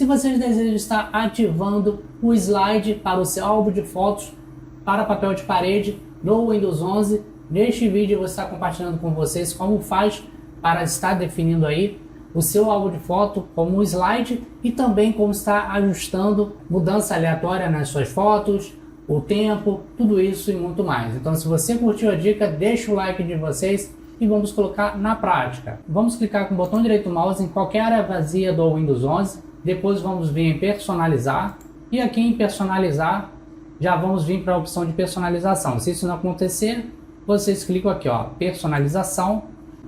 Se vocês desejam estar ativando o slide para o seu álbum de fotos para papel de parede no Windows 11, neste vídeo eu vou estar compartilhando com vocês como faz para estar definindo aí o seu álbum de foto como um slide e também como está ajustando mudança aleatória nas suas fotos, o tempo, tudo isso e muito mais. Então, se você curtiu a dica, deixa o like de vocês e vamos colocar na prática. Vamos clicar com o botão direito do mouse em qualquer área vazia do Windows 11, depois vamos vir em personalizar e aqui em personalizar já vamos vir para a opção de personalização. Se isso não acontecer, vocês clicam aqui, ó, personalização.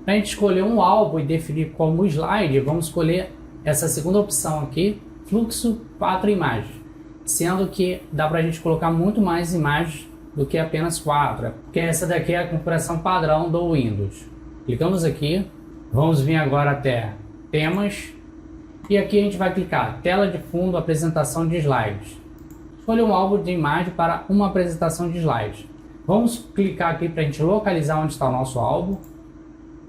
Para a gente escolher um álbum e definir como slide, vamos escolher essa segunda opção aqui, fluxo 4 imagens, sendo que dá para a gente colocar muito mais imagens do que apenas 4, porque essa daqui é a configuração padrão do Windows. Clicamos aqui, vamos vir agora até temas e aqui a gente vai clicar tela de fundo, apresentação de slides. Escolha um álbum de imagem para uma apresentação de slides. Vamos clicar aqui para a gente localizar onde está o nosso álbum.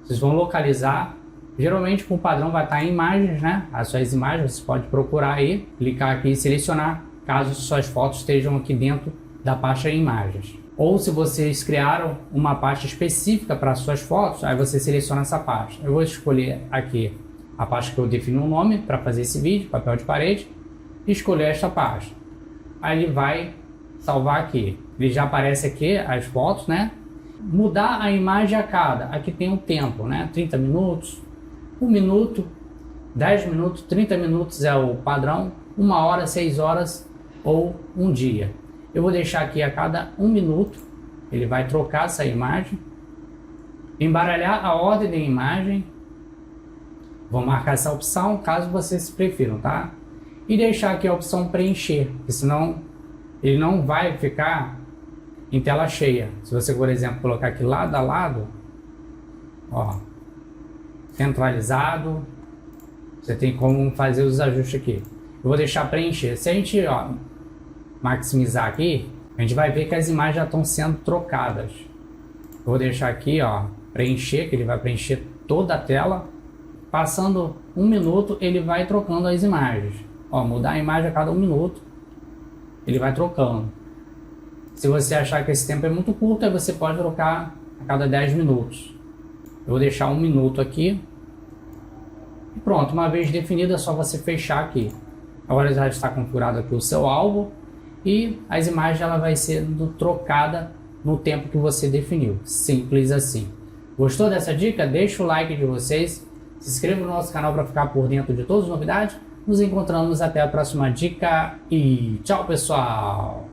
Vocês vão localizar, geralmente por padrão vai estar em imagens, né? As suas imagens, você pode procurar aí, clicar aqui e selecionar, caso suas fotos estejam aqui dentro da pasta imagens. Ou se vocês criaram uma pasta específica para suas fotos, aí você seleciona essa pasta. Eu vou escolher aqui a pasta que eu defini um nome para fazer esse vídeo, papel de parede, e escolher esta pasta. Aí ele vai salvar aqui. Ele já aparece aqui as fotos, né? Mudar a imagem a cada, aqui tem um tempo, né? 30 minutos, 1 minuto, 10 minutos, 30 minutos é o padrão, 1 hora, 6 horas ou 1 dia. Eu vou deixar aqui a cada 1 minuto, ele vai trocar essa imagem, embaralhar a ordem da imagem, vou marcar essa opção caso vocês prefiram, tá? E deixar aqui a opção preencher, porque senão ele não vai ficar em tela cheia. Se você, por exemplo, colocar aqui lado a lado, ó, centralizado, você tem como fazer os ajustes aqui. Eu vou deixar preencher. Se a gente, ó, maximizar aqui, a gente vai ver que as imagens já estão sendo trocadas. Eu vou deixar aqui, ó, preencher, que ele vai preencher toda a tela. Passando 1 minuto, ele vai trocando as imagens. Ó, mudar a imagem a cada 1 minuto, ele vai trocando. Se você achar que esse tempo é muito curto, aí você pode trocar a cada 10 minutos. Eu vou deixar 1 minuto aqui. E pronto, uma vez definido é só você fechar aqui. Agora já está configurado aqui o seu álbum. E as imagens ela vai sendo trocada no tempo que você definiu. Simples assim. Gostou dessa dica? Deixa o like de vocês. Se inscreva no nosso canal para ficar por dentro de todas as novidades. Nos encontramos até a próxima dica e tchau, pessoal!